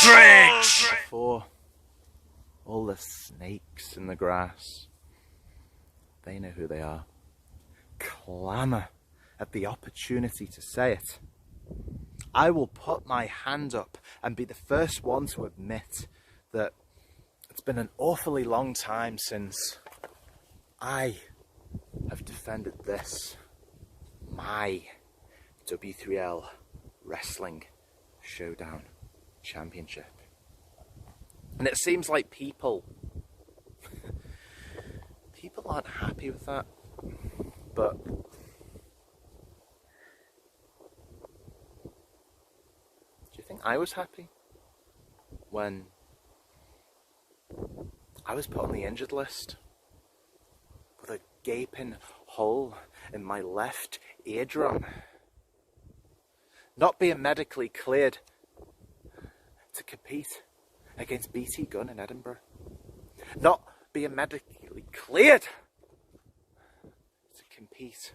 Aldridge! For all the snakes in the grass, they know who they are. Clamour at the opportunity to say it. I will put my hand up and be the first one to admit that it's been an awfully long time since I have defended this, my W3L Wrestling Showdown Championship. And it seems like people aren't happy with that, but do you think I was happy when I was put on the injured list with a gaping hole in my left eardrum, not being medically cleared to compete against BT Gunn in Edinburgh, not being medically cleared to compete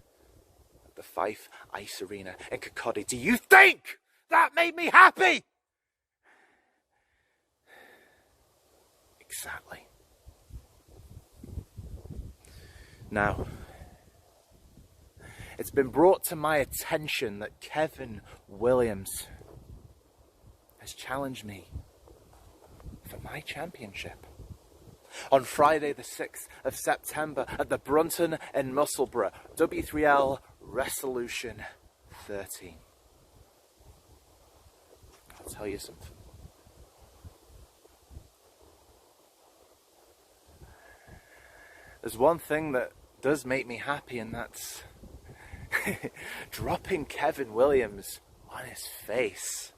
at the Fife Ice Arena in Kirkcaldy? Do you think that made me happy? Exactly. Now, it's been brought to my attention that Kevin Williams has challenged me for my championship on Friday the 6th of September at the Brunton in Musselburgh, W3L Wrestlution 13. I'll tell you something. There's one thing that does make me happy, and that's dropping Kevin Williams on his face.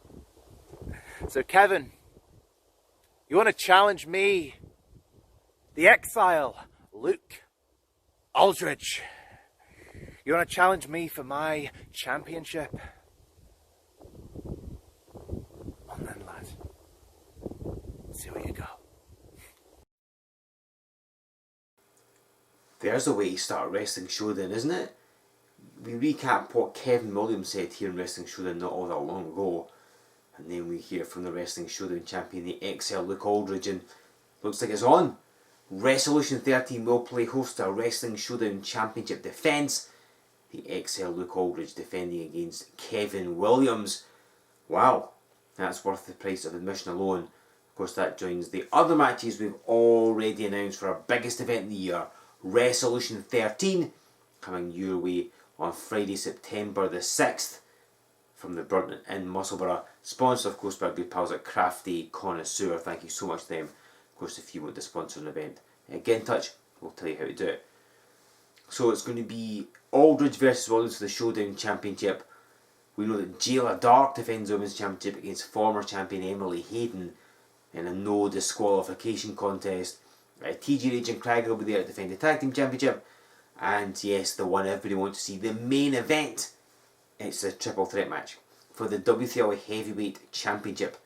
So Kevin, you want to challenge me, the exile, Luke Aldridge? You want to challenge me for my championship? On then, lad. See where you go. There's a way to start Wrestling Showdown, isn't it? We recap what Kevin Williams said here in Wrestling Showdown not all that long ago, and then we hear from the Wrestling Showdown champion, the XL Luke Aldridge, and looks like it's on. Wrestlution 13 will play host to a Wrestling Showdown Championship defence. The XL Luke Aldridge defending against Kevin Williams. Wow, that's worth the price of admission alone. Of course, that joins the other matches we've already announced for our biggest event of the year, Wrestlution 13, coming your way on Friday, September the 6th from the Brunton in Musselburgh. Sponsored, of course, by our good pals at Crafty Connoisseur. Thank you so much to them. Of course, if you want to sponsor an event, get in touch. We'll tell you how to do it. So it's going to be Aldridge versus Williams for the Showdown Championship. We know that Jayla Dark defends the Women's Championship against former champion Emily Hayden in a no disqualification contest. TG Rage and Craig will be there to defend the Tag Team Championship. And yes, the one everybody wants to see, the main event. It's a triple threat match for the W3L Heavyweight Championship,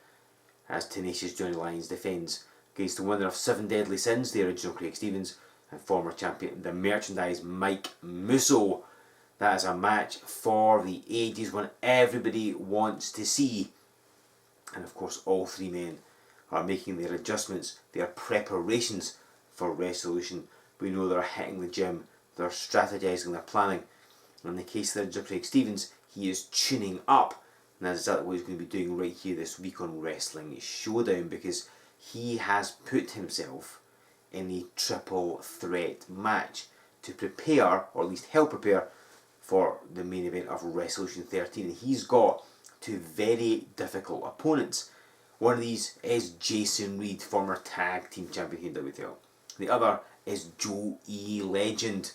as Tenacious Johnny Lyons defends against the winner of 7 Deadly Sins, the original Craig Stevens, and former champion, the merchandise Mike Musso. That is a match for the ages, one everybody wants to see. And of course, all three men are making their adjustments, their preparations for Wrestlution. We know they're hitting the gym, they're strategizing, they're planning. And in the case of the Craig Stevens, he is tuning up. And that's exactly what he's going to be doing right here this week on Wrestling Showdown, because he has put himself in a triple threat match to prepare, or at least help prepare, for the main event of Wrestlution 13. And he's got two very difficult opponents. One of these is Jason Reed, former tag team champion here in WTL. The other is Joe E. Legend,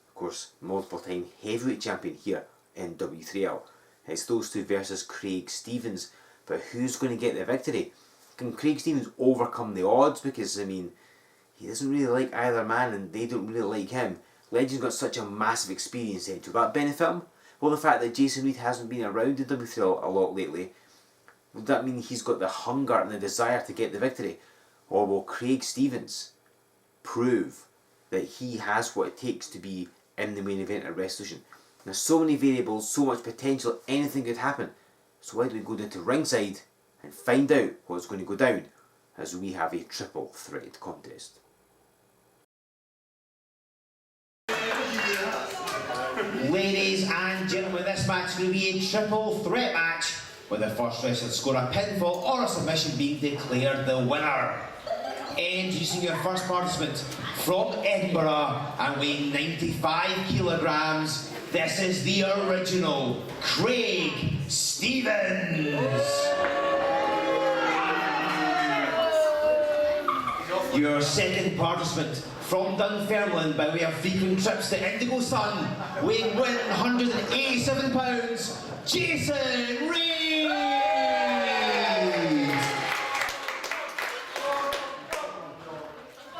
of course, multiple time heavyweight champion here in W3L. It's those two versus Craig Stevens. But who's going to get the victory? Can Craig Stevens overcome the odds? Because, I mean, he doesn't really like either man and they don't really like him. Legend's got such a massive experience then. Will that benefit him? Well, the fact that Jason Reed hasn't been around in W3L a lot lately, would that mean he's got the hunger and the desire to get the victory? Or will Craig Stevens prove that he has what it takes to be in the main event at Wrestlution? There's so many variables, so much potential, anything could happen. So why don't we go down to ringside and find out what's going to go down as we have a triple threat contest. Ladies and gentlemen, this match will be a triple threat match, with the first wrestler to score a pinfall or a submission being declared the winner. Introducing your first participant from Edinburgh and weighing 95 kilograms, this is the original Craig Stevens. Your second participant from Dunfermline by way of frequent trips to Indigo Sun, weighing 187 pounds, Jason Reed.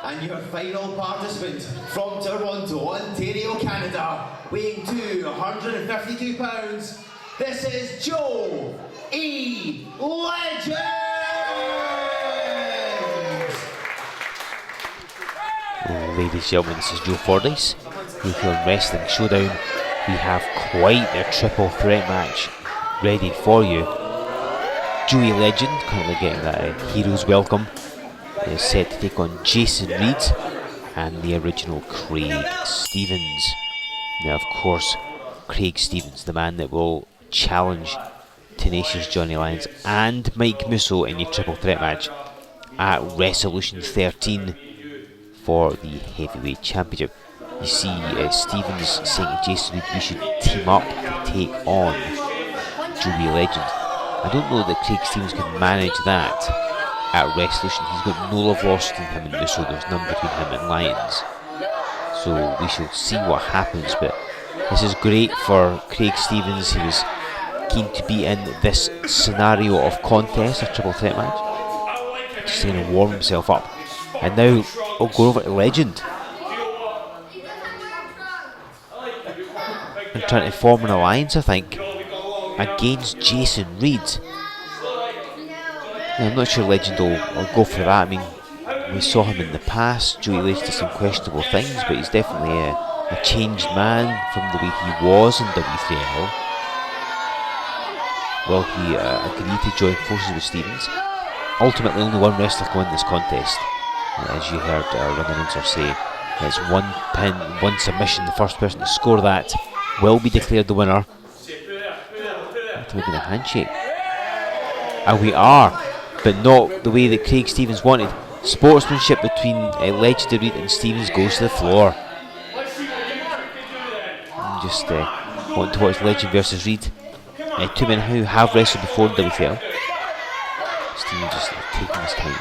And your final participant from Toronto, Ontario, Canada, weighing 252 pounds, this is Joe E. Legend! Ladies and gentlemen, this is Joe Fordyce. Here on Wrestling Showdown, we have quite a triple threat match ready for you. Joey Legend, currently getting that Hero's Welcome, is set to take on Jason Reed and the original Craig Stevens. Now, of course, Craig Stevens, the man that will challenge Tenacious Johnny Lyons and Mike Musso in a triple threat match at Wrestlution 13 for the Heavyweight Championship. You see Stevens saying to Jason Reed we should team up to take on Joey Legend. I don't know that Craig Stevens can manage that at Wrestlution. He's got no love lost in him and Musso. There's none between him and Lyons. So we shall see what happens, but this is great for Craig Stevens. He was keen to be in this scenario of contest, a triple threat match. Just going to warm himself up. And now we'll go over to Legend and trying to form an alliance, I think, against Jason Reed. Now, I'm not sure Legend will go for that. I mean, we saw him in the past. Joey Legend did some questionable things, but he's definitely a changed man from the way he was in W3L. Well, he agreed to join forces with Stevens. Ultimately, only one wrestler can win this contest. As you heard our ring announcer say, it's one pin, one submission. The first person to score that will be declared the winner. We're making a handshake. And we are, but not the way that Craig Stevens wanted. Sportsmanship between Legend Reed and Stevens goes to the floor. And just want to watch Legend versus Reed. Two men who have wrestled before in WTL. Stevens just taking his time.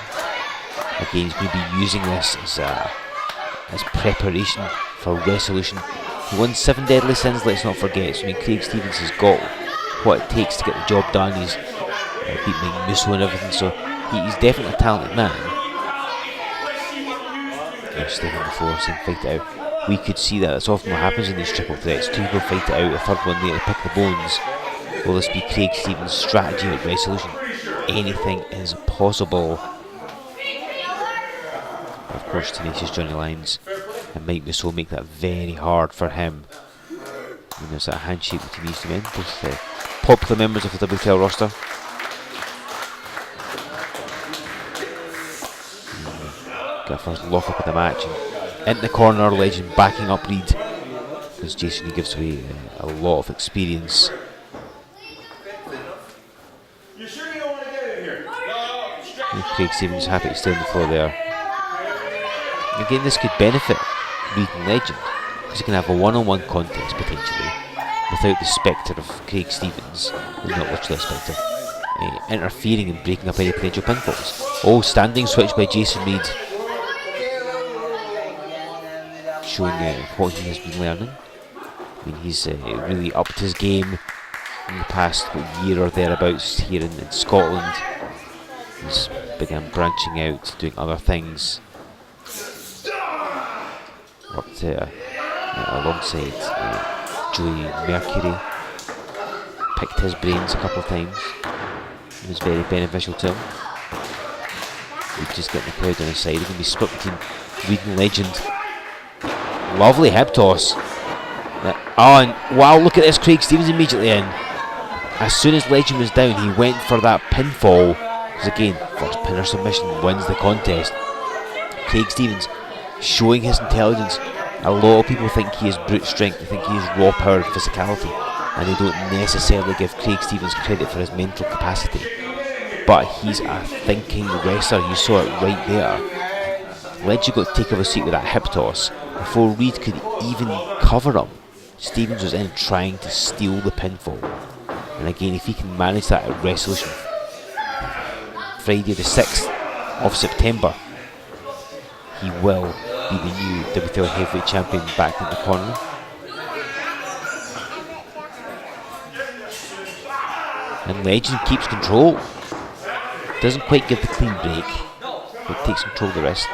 Again, he's going to be using this as preparation for Wrestlution. He won 7 deadly sins, let's not forget. So, I mean, Craig Stevens has got what it takes to get the job done. He's beat Mike Musso and everything, so he's definitely a talented man. They're staying on the floor, saying fight it out. We could see that. That's often what happens in these triple threats. Two people fight it out, a third one there to pick the bones. Will this be Craig Stevens' strategy at Wrestlution? Anything is possible. Of course, Tenacious Johnny Lyons and Mike Musso make that very hard for him. And there's that handshake between these two men, both popular members of the W3L roster. Got a first lock up of the match, and in the corner, Legend backing up Reed, because Jason Reed gives away a lot of experience. You sure you don't want to get in here? No, Craig Stevens happy to stay on the floor there. Again, this could benefit Reed and Legend, because you can have a one-on-one contest potentially without the spectre of Craig Stevens, well, not literally a spectre, interfering and breaking up any potential pinfalls. Oh, standing switch by Jason Reed, showing what he has been learning. I mean, he's really upped his game in the past year or thereabouts here in Scotland. He's began branching out, doing other things. Worked alongside Joey Mercury, picked his brains a couple of times. It was very beneficial to him. He's just getting the crowd on his side. They're going to be split between Reed and Legend. Lovely hip toss. Oh, and wow, look at this. Craig Stevens immediately in. As soon as Legend was down, he went for that pinfall. Because again, first pinner submission wins the contest. Craig Stevens showing his intelligence. A lot of people think he is brute strength, they think he is raw power and physicality, and they don't necessarily give Craig Stevens credit for his mental capacity. But he's a thinking wrestler, you saw it right there. Legend got to take over a seat with that hip toss. Before Reed could even cover him, Stevens was in trying to steal the pinfall. And again, if he can manage that at Wrestlution Friday the 6th of September, he will be the new W3L Heavyweight Champion back in the corner. And Legend keeps control. Doesn't quite give the clean break, but takes control of the wrist.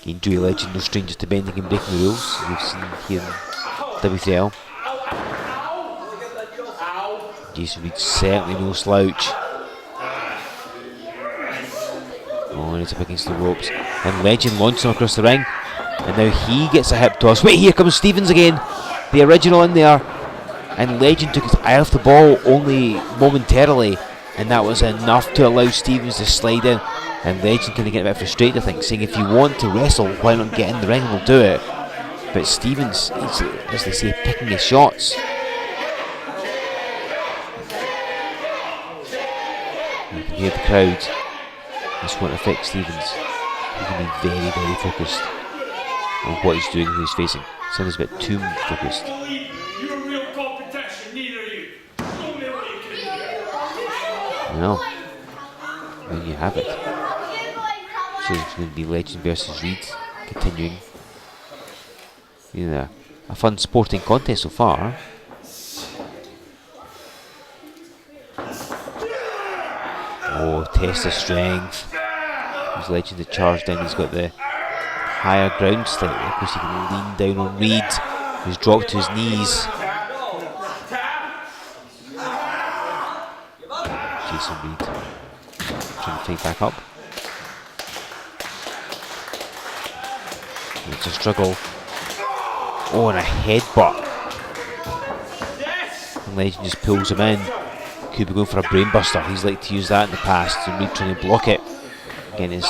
Again, Dewey Legend, no strangers to bending and breaking the rules, as we've seen here in W3L. Jason Reed certainly no slouch. Oh, and it's up against the ropes. And Legend launches him across the ring. And now he gets a hip toss. Wait, here comes Stevens again. The original in there. And Legend took his eye off the ball only momentarily. And that was enough to allow Stevens to slide in. And Legend kind of get a bit frustrated, I think, saying if you want to wrestle, why not get in the ring and we'll do it. But Stevens, he's, as they say, picking his shots. You can hear the crowd. This won't affect Stevens. He can be very, very focused on what he's doing and who he's facing. Sounds a bit too focused. Well, there you have it. So it's going to be Legend versus Reed, continuing. You know, a fun sporting contest so far. Oh, test of strength. There's Legend to charge down. He's got the higher ground slightly. Of course, he can lean down on Reed, who's dropped to his knees. Jason Reed trying to fight back up. It's a struggle. Oh, and a headbutt. And Legend just pulls him in. Could be going for a brainbuster. He's liked to use that in the past. And Reed trying to block it. Again, his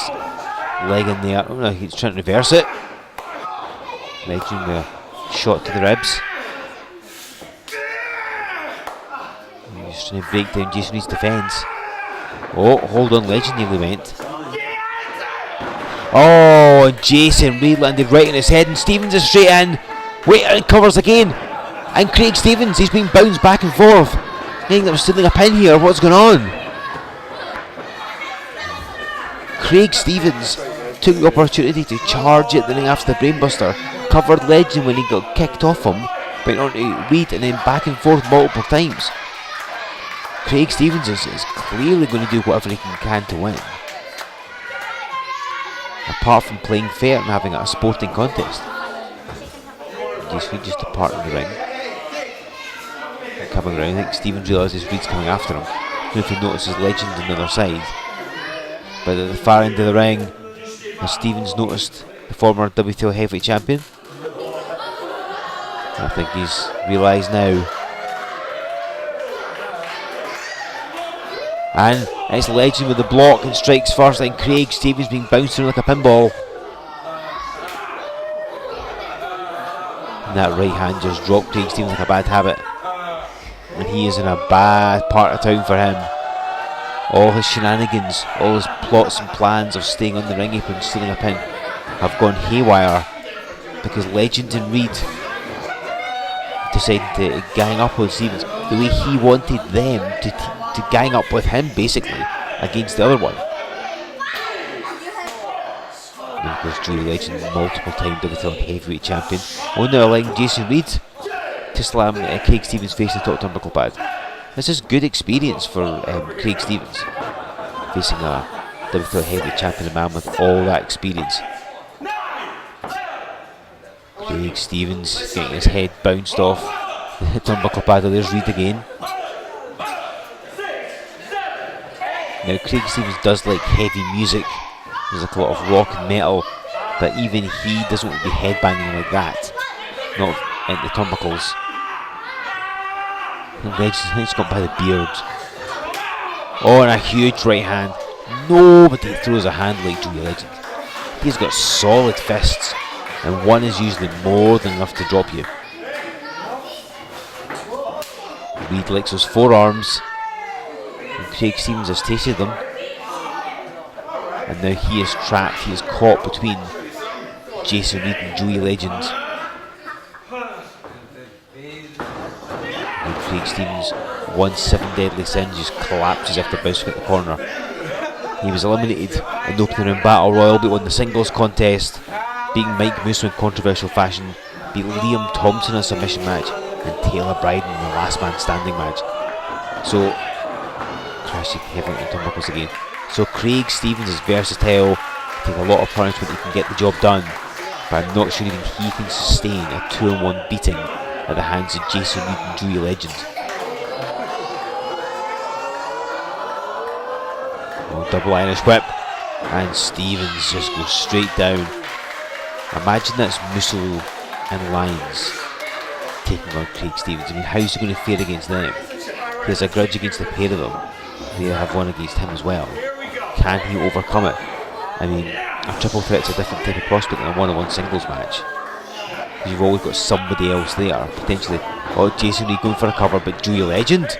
leg in there. Oh no, he's trying to reverse it. Legend with a shot to the ribs. He's trying to break down Jason Reed's defence. Oh, hold on, Legend nearly went. Oh, and Jason Reed landed right on his head, and Stevens is straight in. Wait, and covers again. And Craig Stevens, he's been bounced back and forth. I think that was stealing a pin here. What's going on? Craig Stevens took the opportunity to charge at the ring after the brainbuster, covered Legend when he got kicked off him, went on to Reed and then back and forth multiple times. Craig Stevens is clearly going to do whatever he can to win. Apart from playing fair and having a sporting contest. Jason just departing the ring. And coming around, I think Stevens realises Reed's coming after him. I don't know if he notices Legend on the other side. But at the far end of the ring, has Stevens noticed the former W3L Heavyweight Champion? I think he's realised now. And it's Legend with the block and strikes first, and Craig Stevens being bounced around like a pinball. And that right hand just dropped Craig Stevens like a bad habit. And he is in a bad part of town for him. All his shenanigans, all his plots and plans of staying on the ring apron, stealing a pin, have gone haywire because Legend and Reed decided to gang up on Stevens the way he wanted them to gang up with him, basically, against the other one. And of course, Dewey Legend, multiple time W3L Heavyweight Champion, only allowing Jason Reed to slam Craig Stevens' face in the top turnbuckle pad. This is good experience for Craig Stevens, facing a W3L Heavyweight Champion, a man with all that experience. Craig Stevens getting his head bounced off the turnbuckle pad. There's Reed again. Now Craig Stevens does like heavy music. There's like a lot of rock and metal, but even he doesn't want to be headbanging like that. Not at the turnbuckles. And Legend's got by the beard. Oh, and a huge right hand. Nobody throws a hand like Joey Legend. He's got solid fists, and one is usually more than enough to drop you. Reed likes those forearms, and Craig Stevens has tasted them. And now he is trapped, he is caught between Jason Reed and Joey Legend. And Craig Stevens, 1-7 deadly sins, just collapses after bouncing at the corner. He was eliminated in the opening round battle royal, but won the singles contest, beating Mike Musso in controversial fashion, beat Liam Thompson in a submission match, and Taylor Bryden in the last man standing match. So, crashing heavily into turnbuckles again. So Craig Stevens is versatile, take a lot of punishment, he can get the job done, but I'm not sure even he can sustain a 2-on-1 beating at the hands of Jason Reed and Joey Legend. Oh, double Irish whip, and Stevens just goes straight down. Imagine that's Musso and Lyons taking on Craig Stevens. I mean, how's he going to fare against them? He has a grudge against the pair of them. They have one against him as well. Can he overcome it? I mean, a triple threat's a different type of prospect than a one-on-one singles match. You've always got somebody else there, potentially. Oh, Jason Reed going for a cover, but Joey Legend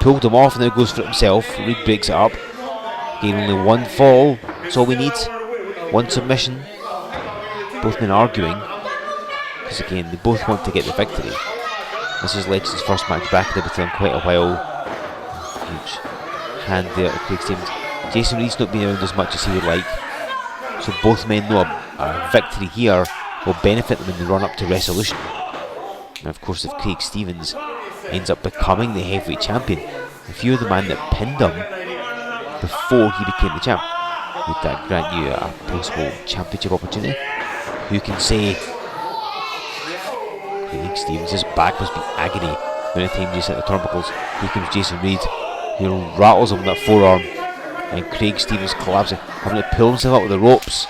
pulled him off, and now goes for it himself. Reed breaks it up. Again, only one fall, that's all we need. One submission. Both men arguing, because again, they both want to get the victory. This is Legend's first match back in WTL in quite a while. Huge hand there at Craig Stevens. Jason Reed's not been around as much as he would like, so both men know a victory here will benefit them in the run up to Wrestlution. And of course, if Craig Stevens ends up becoming the heavyweight champion, if you're the man that pinned him before he became the champ, would that grant you a possible championship opportunity? Who can say? Craig Stevens' back must be agony when the time he's at the turnbuckles. Here comes Jason Reed, who rattles him with that forearm, and Craig Stevens collapsing, having to pull himself up with the ropes.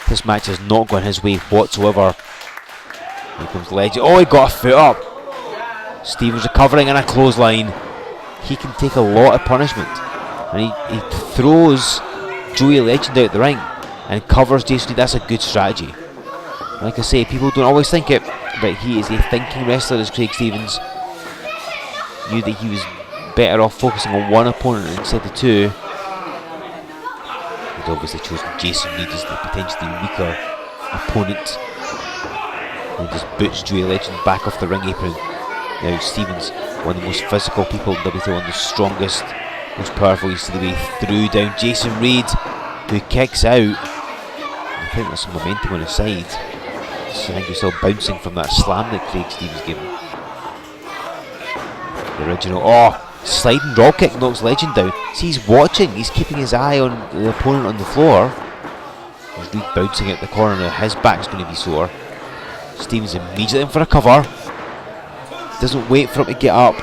This match has not gone his way whatsoever. Here comes Legend. Oh, he got a foot up. Stevens recovering in a clothesline. He can take a lot of punishment, and he throws Joey Legend out the ring and covers Jason Reed. That's a good strategy. Like I say, people don't always think it, but he is a thinking wrestler, as Craig Stevens. Knew that he was better off focusing on one opponent instead of two. He'd obviously chosen Jason Reed as the potentially weaker opponent. He just boots Joey Legend back off the ring apron. Now Stevens, one of the most physical people in WTL, one of the strongest, most powerful, you see the way through down Jason Reed, who kicks out. I think there's some momentum on his side. So I think he's still bouncing from that slam that Craig Stevens gave him. The original, sliding drop kick knocks Legend down. See, he's watching, he's keeping his eye on the opponent on the floor. He's Reed bouncing out the corner now, his back's going to be sore. Stevens immediately in for a cover. Doesn't wait for him to get up,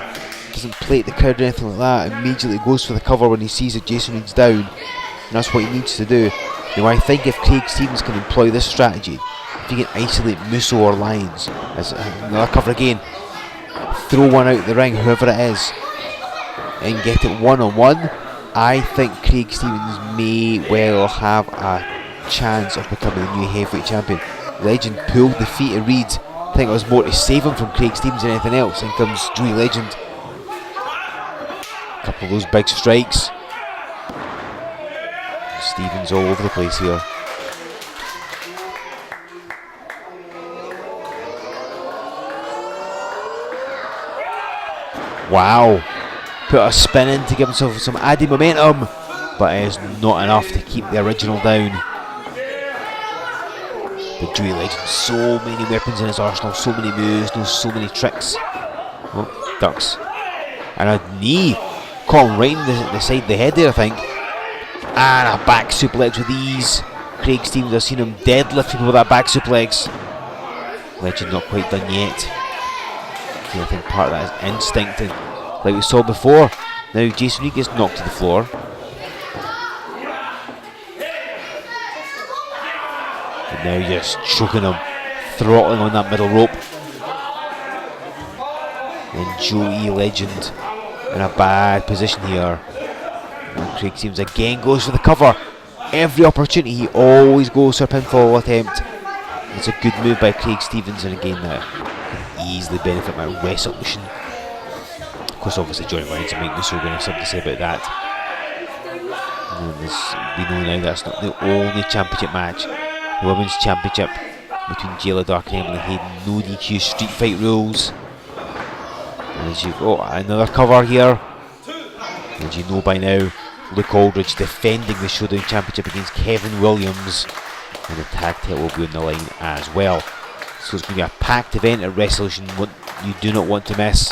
doesn't plate the crowd or anything like that, immediately goes for the cover when he sees that Jason Reed's down. And that's what he needs to do. Now I think if Craig Stevens can employ this strategy, if he can isolate Musso or Lyons, as another cover again, throw one out the ring, whoever it is, and get it one-on-one, I think Craig Stevens may well have a chance of becoming the new heavyweight champion. Legend pulled the feet of Reed. I think it was more to save him from Craig Stevens than anything else. In comes Joey Legend. A couple of those big strikes. Stevens all over the place here. Wow. Put a spin in to give himself some added momentum, but it is not enough to keep the original down. But Joey Legend, so many weapons in his arsenal, so many moves, knows so many tricks. Oh, ducks. And a knee caught him right in the side of the head there, I think. And a back suplex with ease. Craig Stevens, I've seen him deadlift people with that back suplex. Legend not quite done yet. I think part of that is instinct, and like we saw before, now Jason Reed gets knocked to the floor. And now just choking him, throttling on that middle rope. And Joey Legend in a bad position here. And Craig Stevens again goes for the cover. Every opportunity he always goes for a pinfall attempt. It's a good move by Craig Stevens, and again that can easily benefit my Wrestlution. Of course, obviously Johnny Wines and Mike Musso are going to have something to say about that. We know now that's not the only championship match. The Women's Championship between Jayla Dark and Emily Hayden. No DQ street fight rules. And as you another cover here. As you know by now, Luke Aldridge defending the Showdown Championship against Kevin Williams. And the tag title will be on the line as well. So it's going to be a packed event at Wrestlution. What you do not want to miss.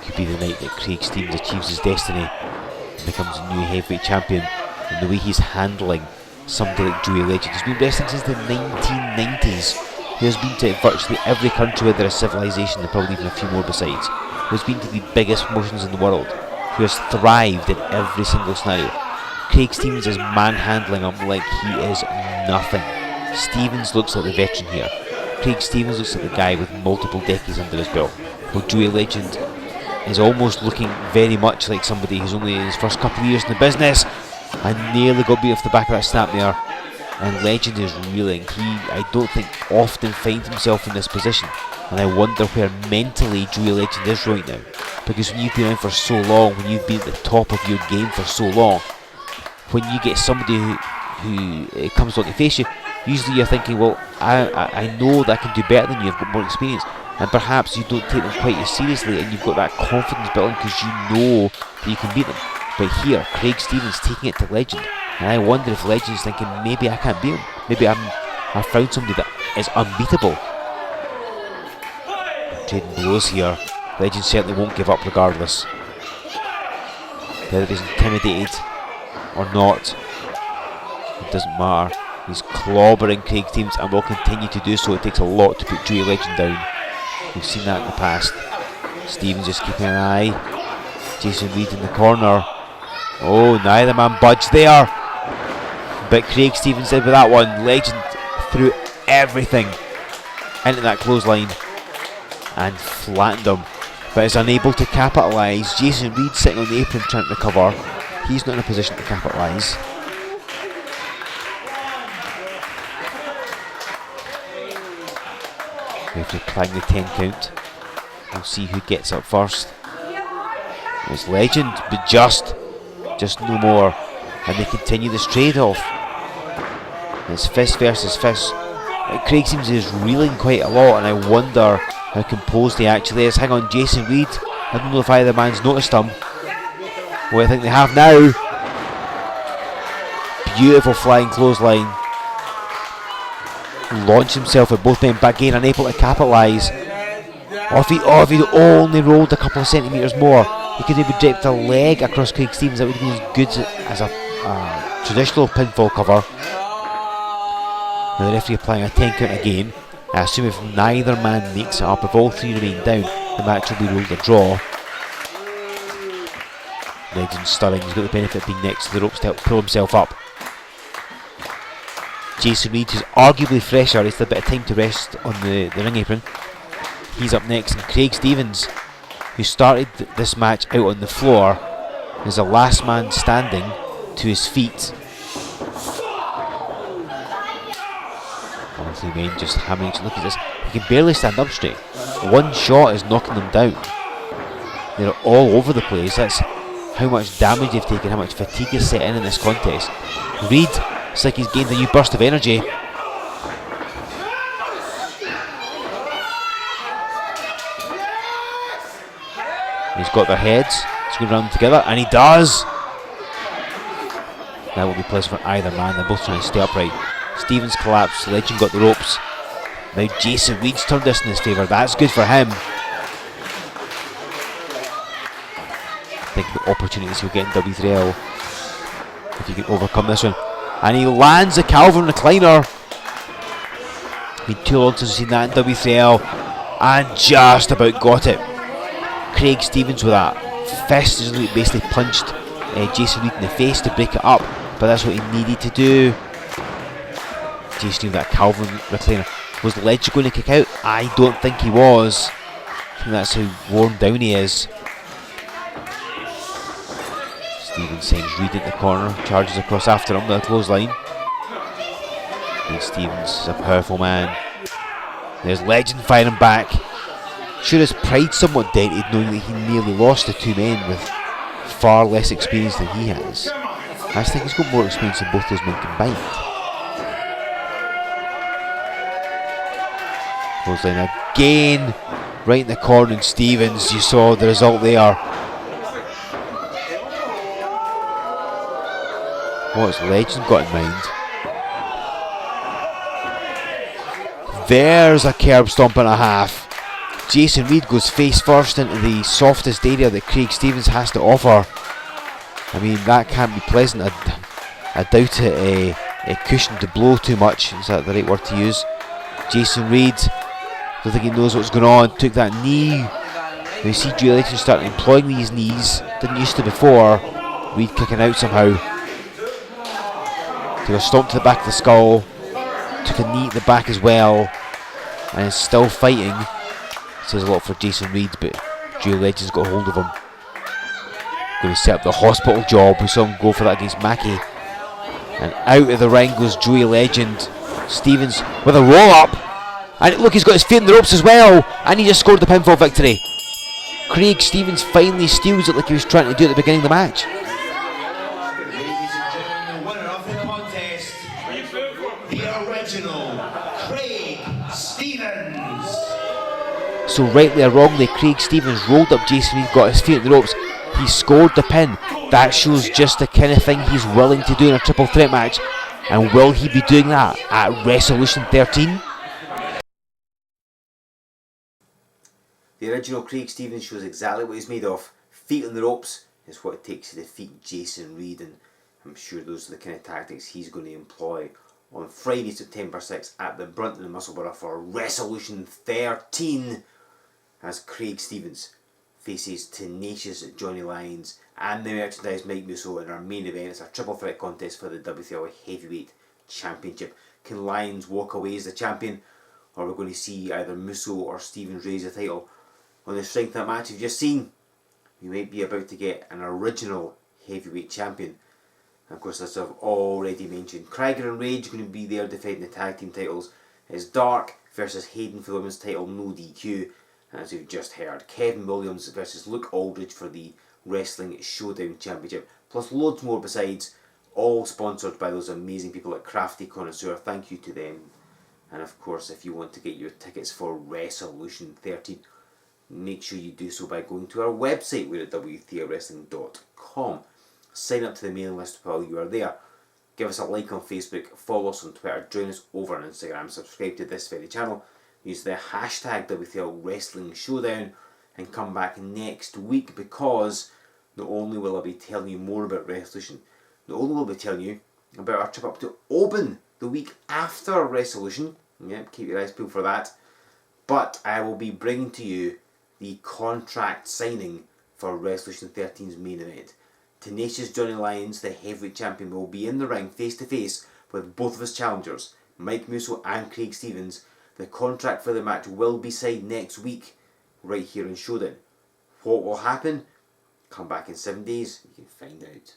Could be the night that Craig Stevens achieves his destiny and becomes a new heavyweight champion. And the way he's handling somebody like Joey Legend, who's been wrestling since the 1990s, who has been to virtually every country where there is civilization, and probably even a few more besides, who has been to the biggest promotions in the world, who has thrived in every single scenario. Craig Stevens is manhandling him like he is nothing. Stevens looks like the veteran here. Craig Stevens looks like the guy with multiple decades under his belt, while Joey Legend is almost looking very much like somebody who's only in his first couple of years in the business. I nearly got beat off the back of that snapmare, and Legend is reeling. He, I don't think, often finds himself in this position, and I wonder where mentally Joey Legend is right now. Because when you've been around for so long, when you've been at the top of your game for so long, when you get somebody who comes along to face you, usually you're thinking, well, I know that I can do better than you, I've got more experience, and perhaps you don't take them quite as seriously, and you've got that confidence built in because you know that you can beat them. But here, Craig Stevens taking it to Legend, and I wonder if Legend's thinking, maybe I can't beat him, maybe I've found somebody that is unbeatable. Trading blows here. Legend certainly won't give up regardless. Whether he's intimidated or not, it doesn't matter. He's clobbering Craig Stevens and will continue to do so. It takes a lot to put Joey Legend down. We've seen that in the past. Stevens just keeping an eye. Jason Reed in the corner. Oh, neither man budged there. But Craig Stevens did with that one. Legend threw everything into that clothesline and flattened him, but is unable to capitalise. Jason Reed sitting on the apron trying to recover. He's not in a position to capitalise. Referee applying the 10 count. We'll see who gets up first. It's Legend, but just no more. And they continue this trade-off. It's fist versus fist. Craig Stevens is reeling quite a lot, and I wonder how composed he actually is. Hang on, Jason Reed. I don't know if either man's noticed him. Well, I think they have now. Beautiful flying clothesline. Launched himself with both men back in, unable to capitalise. Or if he'd only rolled a couple of centimetres more, he could have draped a leg across Craig Stevens. That would have been as good as a traditional pinfall cover. Now the referee applying a 10 count again. I assume if neither man makes it up, if all three remain down, the match will be ruled a draw. Legend stirring, he's got the benefit of being next to the ropes to help pull himself up. Jason Reed, who's arguably fresher, he's had a bit of time to rest on the ring apron. He's up next, and Craig Stevens, who started this match out on the floor, is the last man standing to his feet. All three men just hammering. Look at this, he can barely stand up straight. One shot is knocking them down. They're all over the place. That's how much damage they've taken, how much fatigue is set in this contest. Reed, it's like he's gained a new burst of energy. He's got their heads. He's going to run them together, and he does. That will be pleasant for either man. They're both trying to stay upright. Stevens collapsed. Legend got the ropes. Now Jason Reed's turned this in his favour. That's good for him. I think the opportunities he'll get in W3L if he can overcome this one. And he lands the Calvin recliner. Been too long since we've seen that in W3L, and just about got it. Craig Stevens with that fist has basically punched Jason Reed in the face to break it up, but that's what he needed to do. Jason Reed with that Calvin recliner. Was Legend going to kick out? I don't think he was. I think that's how worn down he is. Stevens sends Reed into the corner, charges across after him with a clothesline. Reed Stevens is a powerful man. There's Legend firing back. Sure, his pride somewhat dented knowing that he nearly lost to two men with far less experience than he has. I just think he's got more experience than both those men combined. Clothesline again, right in the corner, and Stevens, you saw the result there. What's Legend got in mind? There's a curb stomp and a half. Jason Reed goes face first into the softest area that Craig Stevens has to offer. I mean, that can't be pleasant. I doubt it cushioned the blow too much. Is that the right word to use? Jason Reed, don't think he knows what's going on. Took that knee. We see Dewey Legend starting employing these knees. Didn't used to before. Reed kicking out somehow. Took a stomp to the back of the skull. Took a knee at the back as well. And is still fighting. Says a lot for Jason Reed, but Dewey Legend's got hold of him. Going to set up the hospital job. We saw him go for that against Mackie. And out of the ring goes Dewey Legend. Stevens with a roll up. And look, he's got his feet in the ropes as well. And he just scored the pinfall victory. Craig Stevens finally steals it like he was trying to do at the beginning of the match. Ladies and gentlemen, the winner of the contest, the original Craig Stevens. So rightly or wrongly, Craig Stevens rolled up Jason Reed, got his feet in the ropes. He scored the pin. That shows just the kind of thing he's willing to do in a triple threat match. And will he be doing that at Wrestlution 13? The original Craig Stevens shows exactly what he's made of. Feet on the ropes is what it takes to defeat Jason Reed, and I'm sure those are the kind of tactics he's going to employ on Friday, September 6th at the Brunton and Musselburgh for Wrestlution 13 as Craig Stevens faces tenacious Johnny Lyons and the merchandise Mike Musso in our main event. It's a triple threat contest for the W3L Heavyweight Championship. Can Lyons walk away as the champion, or we're going to see either Musso or Stevens raise the title? On the strength of that match you've just seen, we might be about to get an original heavyweight champion. And of course, as I've already mentioned, Krieger and Rage are going to be there defending the tag team titles. It's Dark versus Hayden for the women's title, no DQ. And as we've just heard, Kevin Williams versus Luke Aldridge for the Wrestling Showdown Championship. Plus loads more besides, all sponsored by those amazing people at Crafty Connoisseur. Thank you to them. And of course, if you want to get your tickets for Wrestlution 13, make sure you do so by going to our website. We're at W3Lwrestling.com. Sign up to the mailing list while you are there. Give us a like on Facebook, follow us on Twitter, join us over on Instagram, subscribe to this very channel, use the hashtag W3L Wrestling Showdown, and come back next week, because not only will I be telling you more about Wrestlution, not only will I be telling you about our trip up to Oban the week after Wrestlution, yep, keep your eyes peeled for that, but I will be bringing to you the contract signing for Wrestlution 13's main event. Tenacious Johnny Lyons, the heavyweight champion, will be in the ring face to face with both of his challengers, Mike Musso and Craig Stevens. The contract for the match will be signed next week, right here in Showdown. What will happen? Come back in 7 days, you can find out.